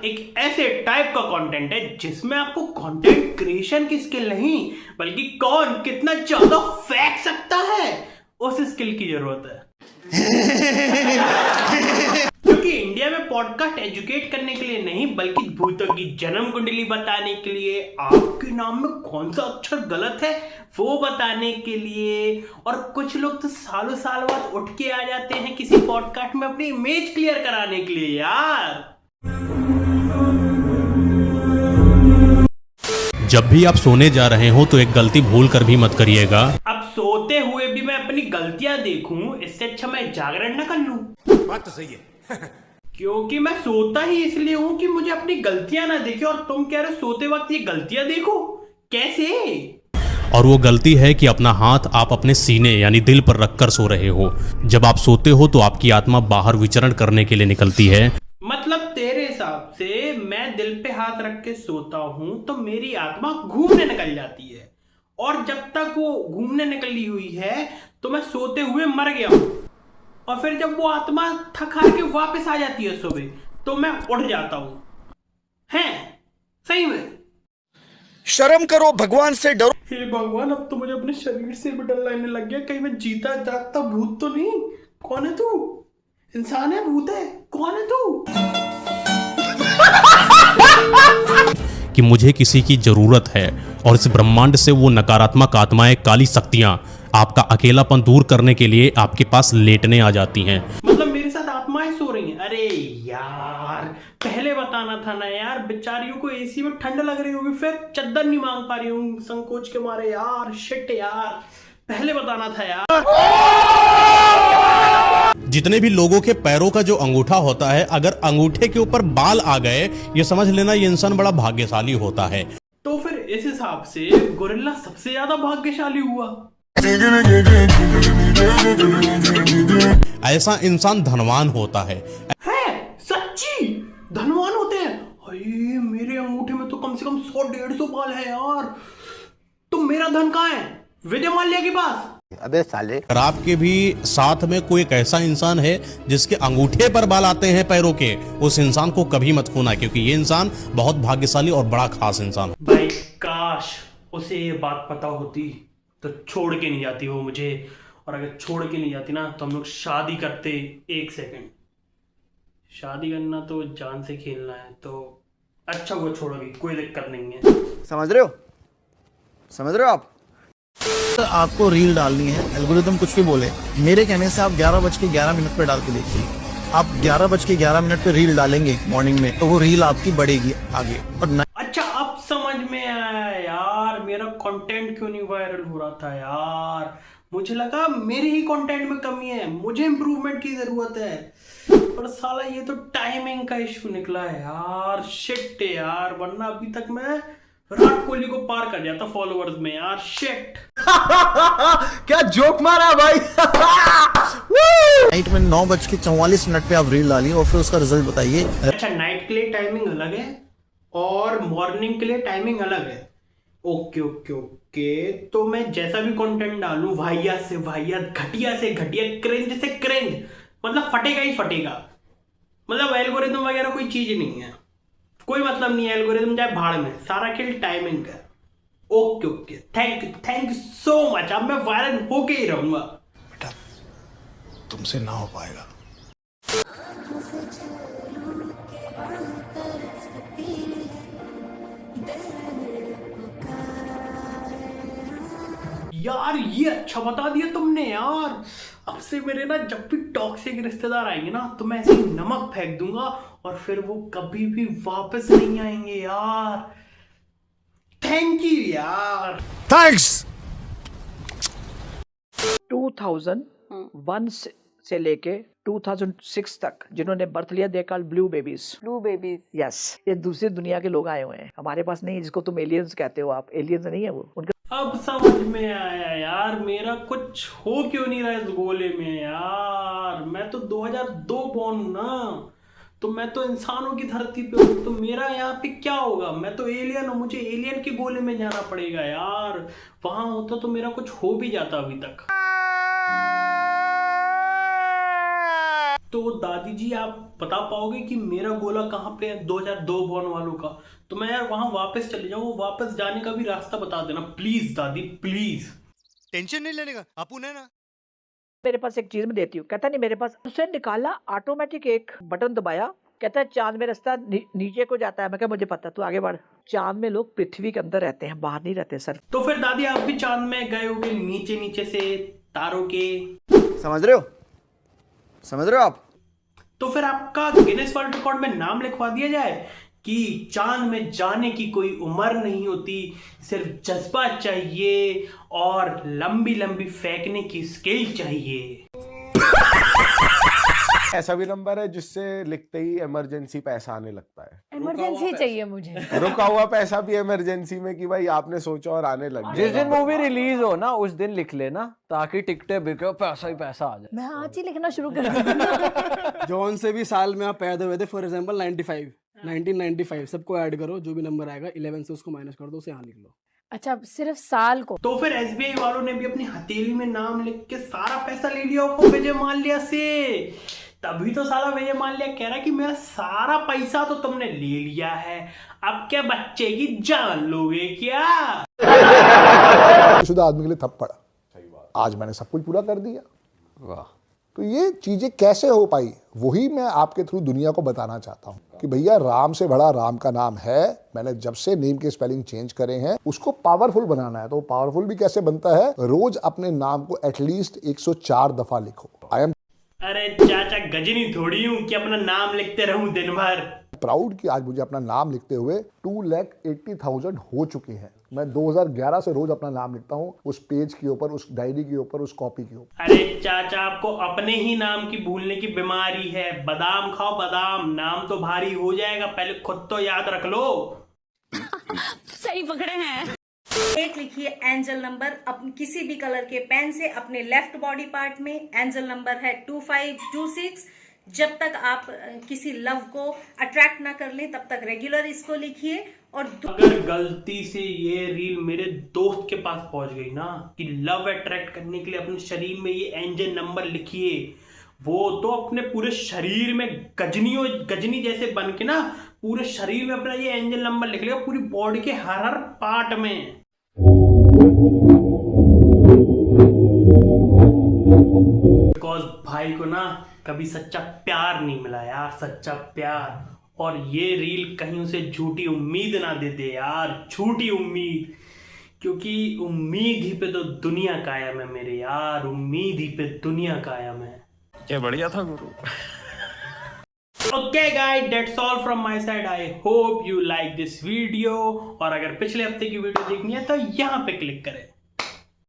एक ऐसे टाइप का कंटेंट है जिसमें आपको कंटेंट क्रिएशन की स्किल नहीं बल्कि कौन कितना ज्यादा फेंक सकता है उस स्किल की जरूरत है। क्योंकि इंडिया में पॉडकास्ट एजुकेट करने के लिए नहीं बल्कि भूतों की जन्म कुंडली बताने के लिए, आपके नाम में कौन सा अक्षर गलत है वो बताने के लिए, और कुछ लोग तो सालों साल बाद उठ के आ जाते हैं किसी पॉडकास्ट में अपनी इमेज क्लियर कराने के लिए। यार जब भी आप सोने जा रहे हो तो एक गलती भूल कर भी मत करिएगा। अब सोते हुए भी मैं अपनी गलतियां देखूं, इससे अच्छा मैं जागरण न कर लूं। बात तो सही है। क्योंकि मैं सोता ही इसलिए हूं कि मुझे अपनी गलतियां ना देखे, और तुम कह रहे हो सोते वक्त ये गलतियां देखो, कैसे? और वो गलती है कि अपना हाथ आप अपने सीने यानी दिल पर रखकर सो रहे हो। जब आप सोते हो तो आपकी आत्मा बाहर विचरण करने के लिए निकलती है। मतलब तेरे हिसाब से मैं दिल पे हाथ रख के सोता हूं तो मेरी आत्मा घूमने निकल जाती है, और जब तक वो घूमने निकली हुई है तो मैं सोते हुए मर गया हूं, और फिर जब वो आत्मा थक हार के वापस आ जाती है सुबह तो मैं उठ जाता हूं। हैं सही में? शर्म करो, भगवान से डरो। हे भगवान, अब तो मुझे अपने शरीर से भी डर लगने लग गया, कहीं मैं जीता जागता भूत तो नहीं। कौन है तू? इंसान है, भूत है? कौन है तू? कि मुझे किसी की जरूरत है और इस ब्रह्मांड से वो नकारात्मक आत्माएं, काली शक्तियां आपका अकेलापन दूर करने के लिए आपके पास लेटने आ जाती हैं। मतलब मेरे साथ आत्माएं सो रही हैं? अरे यार पहले बताना था ना यार, बेचारियों को एसी में ठंड लग रही होगी, फिर चद्दर नहीं मांग पा रही हूँ संकोच के मारे। यार शिट यार, पहले बताना था यार। जितने भी लोगों के पैरों का जो अंगूठा होता है, अगर अंगूठे के ऊपर बाल आ गए, ये समझ लेना ये इंसान बड़ा भाग्यशाली होता है। तो फिर इस हिसाब से गोरिल्ला सबसे ज्यादा भाग्यशाली हुआ। ऐसा इंसान धनवान होता है। सच्ची धनवान होते हैं? अरे मेरे अंगूठे में तो कम से कम 100-150 बाल है यार। तो मेरा धन कहाँ है? विजय माल्या के पास? अबे साले। अगर आपके भी साथ में कोई एक ऐसा इंसान है जिसके अंगूठे पर बाल आते हैं पैरों के, उस इंसान को कभी मत खोना, क्योंकि ये इंसान बहुत भाग्यशाली और बड़ा खास इंसान। भाई काश उसे ये बात पता होती तो छोड़ के नहीं जाती वो मुझे, और अगर छोड़ के नहीं जाती ना तो हम लोग शादी करते। 1 सेकंड, शादी करना तो जान से खेलना है, तो अच्छा वो छोड़ोगी, कोई दिक्कत नहीं है। समझ रहे हो? समझ रहे हो आप? आपको रील डालनी है, एल्गोरिदम कुछ भी बोले, मेरे कहने से आप 11:11 पे डाल के देखिए। आप 11:11 पे रील डालेंगे मॉर्निंग में तो वो रील आपकी बढ़ेगी आगे। और अच्छा अब समझ में आया यार, मेरा कंटेंट क्यों नहीं वायरल हो रहा था यार। मुझे लगा मेरे ही कंटेंट में कमी है, मुझे इंप्रूवमेंट की जरूरत है, पर साला ये तो टाइमिंग का इशू निकला है यार। शिट यार, वरना अभी तक मैं विराट कोहली को पार कर जाता फॉलोअर्स में यार। शिट। क्या जोक मारा भाई। नाइट में 9:44 पे आप रील डालिए और फिर उसका रिजल्ट बताइए। अच्छा नाइट के लिए टाइमिंग अलग है और मॉर्निंग के लिए टाइमिंग अलग है। ओके ओके ओके, तो मैं जैसा भी कंटेंट डालूं, वाहियात से वाहियात, घटिया से घटिया, क्रिंज से क्रिंज, मतलब फटेगा ही फटेगा। मतलब एल्गोरिथम वगैरह कोई चीज नहीं है, कोई मतलब नहीं है। एल्गोरिथम जाए भाड़ में, सारा खेल टाइमिंग का। Okay okay, thank you so much. अब मैं वायरल होके ही रहूंगा। बेटा तुमसे ना हो पाएगा। यार ये अच्छा बता दिया तुमने यार। अब से मेरे ना जब भी टॉक्सिक रिश्तेदार आएंगे ना तो मैं ऐसे ही नमक फेंक दूंगा और फिर वो कभी भी वापस नहीं आएंगे यार। थैंक यू यार। थैंक्स। 2001 से लेके 2006 तक जिन्होंने बर्थ लिया, they called blue babies. Blue babies, yes, ये दूसरी दुनिया के लोग आए हुए हैं, हमारे पास नहीं, जिसको तुम एलियंस कहते हो। आप एलियंस नहीं है वो, उनके अब समझ में आया यार, मेरा कुछ हो क्यों नहीं रहा इस गोले में यार। मैं तो 2002 बॉर्न हूं ना, तो मैं तो इंसानों की धरती पे हूँ, तो मेरा यहाँ पे क्या होगा? मैं तो एलियन हूँ, मुझे एलियन के गोले में जाना पड़ेगा यार। वहां होता तो मेरा कुछ हो भी जाता अभी तक। तो दादी जी आप बता पाओगे कि मेरा गोला कहाँ पे है 2002 बॉर्न वालों का? तो मैं यार वहां वापस चले जाऊँ, वापस जाने का भी रास्ता बता देना प्लीज दादी प्लीज। टेंशन नहीं लेने का, अपुन है ना। मेरे पास एक चीज में देती हूँ, कहता नहीं मेरे पास, उससे निकाला ऑटोमेटिक, एक बटन दबाया, कहता है चांद में रास्ता नीचे को जाता है। मैं कहा मुझे पता, तू आगे बढ़। चांद में लोग पृथ्वी के अंदर रहते हैं, बाहर नहीं रहते सर। तो फिर दादी आप भी चांद में गए होगे नीचे नीचे से तारों के, समझ रहे हो? समझ रहे हो आप? तो फिर आपका गिनेस वर्ल्ड रिकॉर्ड में नाम लिखवा दिया जाए कि चांद में जाने की कोई उम्र नहीं होती, सिर्फ जज्बा चाहिए और लंबी लंबी फेंकने की स्किल चाहिए। ऐसा भी नंबर है जिससे लिखते ही इमरजेंसी पैसा आने लगता है। इमरजेंसी चाहिए मुझे। रुका हुआ पैसा भी इमरजेंसी में कि भाई आपने सोचा और आने लग गया। जिस दिन मूवी रिलीज हो ना उस दिन लिख लेना, ताकि टिकटें बिके, पैसा ही पैसा आ जाए। मैं आज ही लिखना शुरू कर दूंगी। जौन से भी साल में आप पैदा हुए थे, फॉर एग्जांपल 1995 सबको ऐड करो, जो भी नंबर आएगा 11 से उसको माइनस कर दो, उसे यहाँ लिख लो। अच्छा, सिर्फ साल को? तो फिर एसबीआई वालों ने भी अपनी हथेली में नाम लिख के सारा पैसा ले लिया होगा विजय माल्या से। तभी तो साला विजय माल्या कह रहा है कि मेरा सारा पैसा तो तुमने ले लिया है, अब क्या बच्चे की जान लोगे क्या? शुदा आदमी के लिए थप्पड़। आज मैंने सब कुछ पूरा कर दिया। वाह। तो ये चीजें कैसे हो पाई, वही मैं आपके थ्रू दुनिया को बताना चाहता हूँ कि भैया राम से बड़ा राम का नाम है। मैंने जब से नेम के स्पेलिंग चेंज करे हैं, उसको पावरफुल बनाना है। तो पावरफुल भी कैसे बनता है? रोज अपने नाम को एटलीस्ट 104 दफा लिखो। आई एम अरे चाचा गजनी थोड़ी हूँ कि अपना नाम लिखते रहूं दिन भर। प्राउड कि आज मुझे अपना नाम लिखते हुए 2,80,000 हो चुके हैं। मैं 2011 से रोज अपना नाम लिखता हूँ, उस पेज के ऊपर, उस डायरी के ऊपर, उस कॉपी के ऊपर। अरे चाचा आपको अपने ही नाम की भूलने की बीमारी है। बादाम खाओ बादाम, नाम तो भारी हो जाएगा, पहले खुद तो याद रख लो। सही पकड़े हैं। एक लिखिए एंजल नंबर किसी भी कलर के पेन से अपने लेफ्ट बॉडी पार्ट में। एंजल नंबर है 2526। जब तक आप किसी लव को अट्रैक्ट ना कर लें तब तक रेगुलर इसको लिखिए। और अगर गलती से ये रील मेरे दोस्त के पास पहुंच गई ना कि लव अट्रैक्ट करने के लिए अपने शरीर में ये एंजल नंबर लिखिए, वो तो अपने पूरे शरीर में गजनी जैसे बन के ना पूरे शरीर में अपना ये एंजल नंबर लिख लेगा, पूरी बॉडी के हर पार्ट में। बिकॉज भाई को ना कभी सच्चा प्यार नहीं मिला यार, सच्चा प्यार। और ये रील कहीं उसे झूठी उम्मीद ना दे दे यार, झूठी उम्मीद, क्योंकि उम्मीद ही पे तो दुनिया कायम है मेरे यार, उम्मीद ही पे दुनिया कायम है। क्या बढ़िया था गुरु। Okay guys, that's all from my side. I hope you like this video। और अगर पिछले हफ्ते की वीडियो देखनी है तो यहाँ पे क्लिक करें।